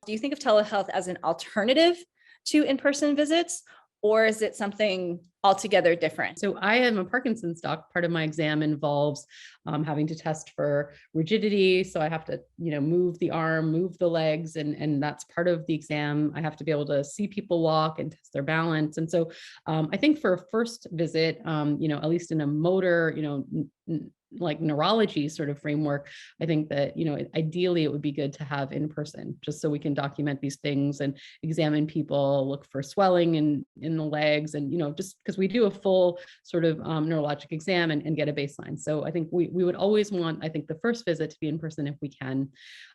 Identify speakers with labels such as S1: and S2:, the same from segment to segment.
S1: Do you think of telehealth as an alternative to in-person visits, or is it something altogether different?
S2: So I am a Parkinson's doc. Part of my exam involves having to test for rigidity. So I have to, move the arm, move the legs, and that's part of the exam. I have to be able to see people walk and test their balance. And so I think for a first visit, at least in a motor, like neurology sort of framework, I think that, ideally it would be good to have in person, just so we can document these things and examine people, look for swelling in the legs, and, just because we do a full sort of neurologic exam and get a baseline. So I think we would always want, I think, the first visit to be in person if we can.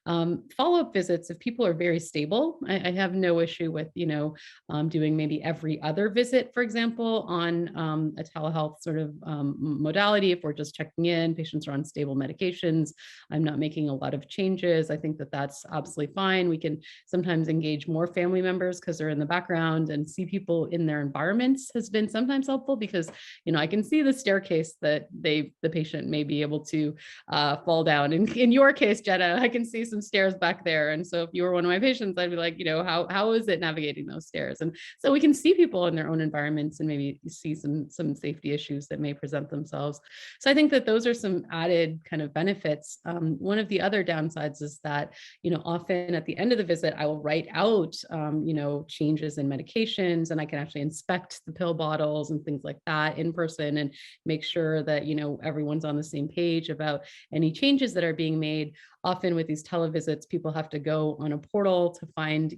S2: Follow-up visits, if people are very stable, I have no issue with, doing maybe every other visit, for example, on a telehealth sort of modality. If we're just checking in, patients are on stable medications, I'm not making a lot of changes, I think that that's absolutely fine. We can sometimes engage more family members because they're in the background, and see people in their environments has been sometimes helpful, because, I can see the staircase that the patient may be able to fall down. In your case, Jenna, I can see some stairs back there. And so if you were one of my patients, I'd be like, how is it navigating those stairs? And so we can see people in their own environments and maybe see some safety issues that may present themselves. So I think that those are some added kind of benefits. One of the other downsides is that, often at the end of the visit, I will write out, changes in medications, and I can actually inspect the pill bottles and things like that in person, and make sure that, everyone's on the same page about any changes that are being made. Often with these televisits, people have to go on a portal to find,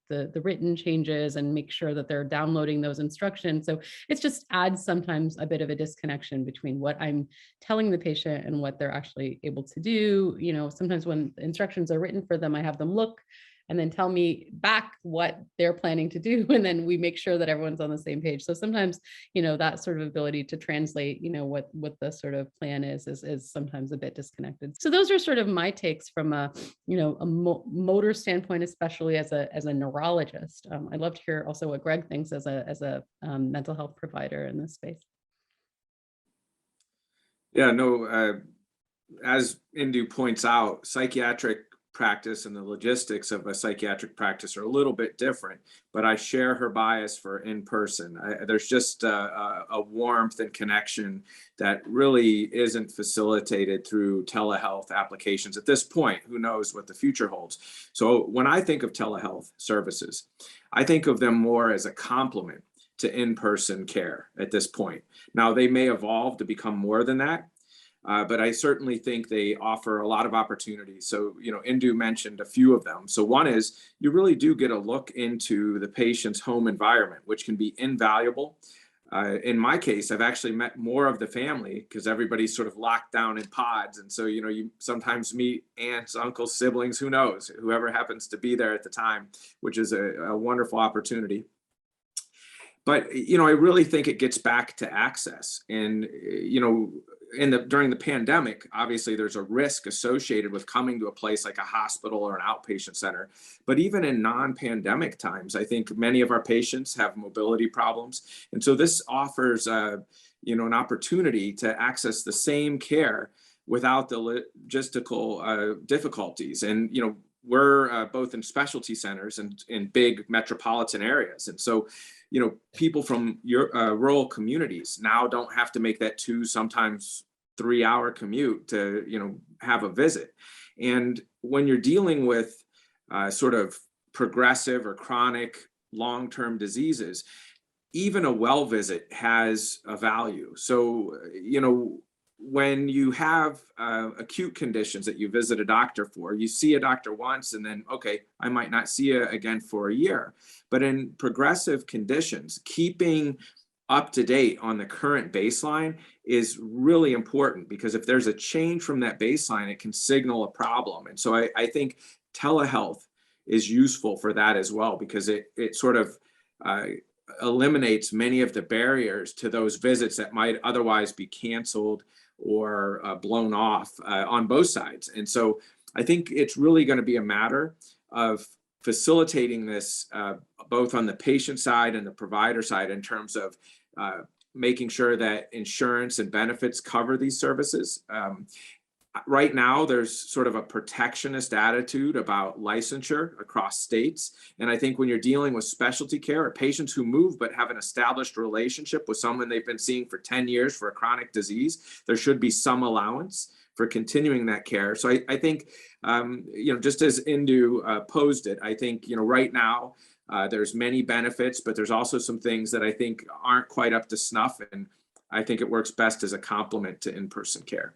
S2: the written changes and make sure that they're downloading those instructions. So it just adds sometimes a bit of a disconnection between what I'm telling the patient and what they're actually able to do. Sometimes when the instructions are written for them, I have them look and then tell me back what they're planning to do. And then we make sure that everyone's on the same page. So sometimes, that sort of ability to translate, what the sort of plan is sometimes a bit disconnected. So those are sort of my takes from a motor standpoint, especially as a neurologist. I'd love to hear also what Greg thinks as a mental health provider in this space.
S3: Yeah, no, as Indu points out, psychiatric practice and the logistics of a psychiatric practice are a little bit different, but I share her bias for in-person. There's just a warmth and connection that really isn't facilitated through telehealth applications at this point. Who knows what the future holds? So when I think of telehealth services, I think of them more as a complement to in-person care at this point. Now, they may evolve to become more than that, but I certainly think they offer a lot of opportunities. So, Indu mentioned a few of them. So one is you really do get a look into the patient's home environment, which can be invaluable. In my case, I've actually met more of the family because everybody's sort of locked down in pods. And so, you sometimes meet aunts, uncles, siblings, who knows, whoever happens to be there at the time, which is a wonderful opportunity. But, I really think it gets back to access. And, during the pandemic, obviously there's a risk associated with coming to a place like a hospital or an outpatient center. But even in non-pandemic times, I think many of our patients have mobility problems. And so this offers, an opportunity to access the same care without the logistical difficulties. And, we're both in specialty centers and in big metropolitan areas. And so, people from your rural communities now don't have to make that 2, sometimes 3-hour commute to, have a visit. And when you're dealing with sort of progressive or chronic long-term diseases, even a well visit has a value. So, when you have acute conditions that you visit a doctor for, you see a doctor once and then, okay, I might not see you again for a year. But in progressive conditions, keeping up to date on the current baseline is really important, because if there's a change from that baseline, it can signal a problem. And so I think telehealth is useful for that as well, because it sort of eliminates many of the barriers to those visits that might otherwise be canceled or blown off on both sides. And so I think it's really going to be a matter of facilitating this both on the patient side and the provider side, in terms of making sure that insurance and benefits cover these services. right now there's sort of a protectionist attitude about licensure across states. And I think when you're dealing with specialty care or patients who move but have an established relationship with someone they've been seeing for 10 years for a chronic disease, there should be some allowance for continuing that care. So I think, just as Indu posed it, I think, right now there's many benefits, but there's also some things that I think aren't quite up to snuff. And I think it works best as a complement to in-person care.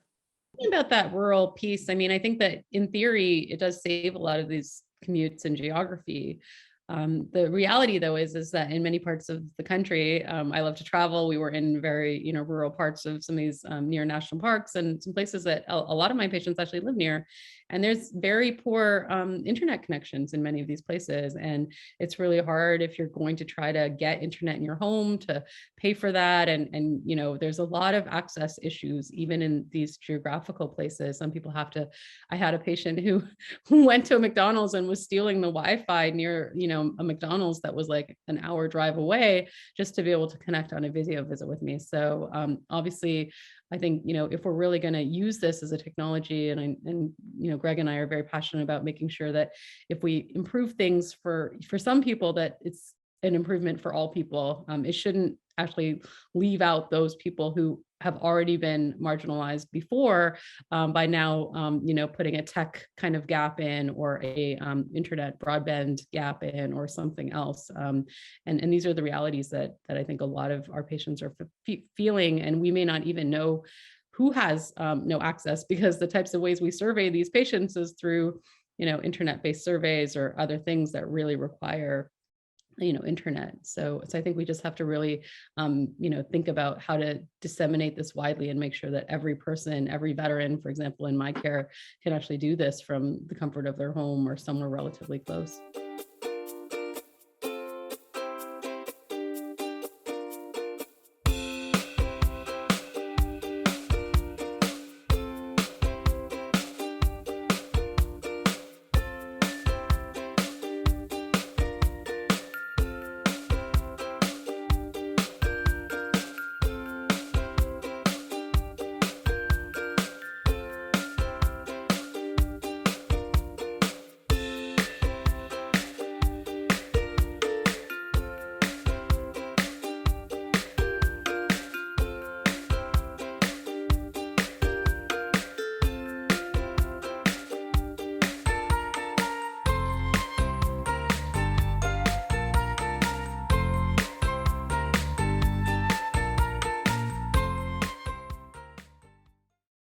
S2: About that rural piece, I mean, I think that in theory, it does save a lot of these commutes and geography. The reality, though, is that in many parts of the country, I love to travel. We were in very, rural parts of some of these near national parks and some places that a lot of my patients actually live near. And there's very poor internet connections in many of these places. And it's really hard if you're going to try to get internet in your home to pay for that. And there's a lot of access issues, even in these geographical places. Some people have to, I had a patient who went to a McDonald's and was stealing the Wi-Fi near, a McDonald's that was like an hour drive away just to be able to connect on a video visit with me. So obviously, I think, if we're really going to use this as a technology, and Greg and I are very passionate about making sure that if we improve things for some people, that it's an improvement for all people. It shouldn't actually leave out those people who have already been marginalized before by now, putting a tech kind of gap in, or a internet broadband gap in, or something else. And these are the realities that I think a lot of our patients are feeling, and we may not even know who has no access, because the types of ways we survey these patients is through, internet-based surveys or other things that really require internet. So I think we just have to really, think about how to disseminate this widely and make sure that every person, every veteran, for example, in my care, can actually do this from the comfort of their home or somewhere relatively close.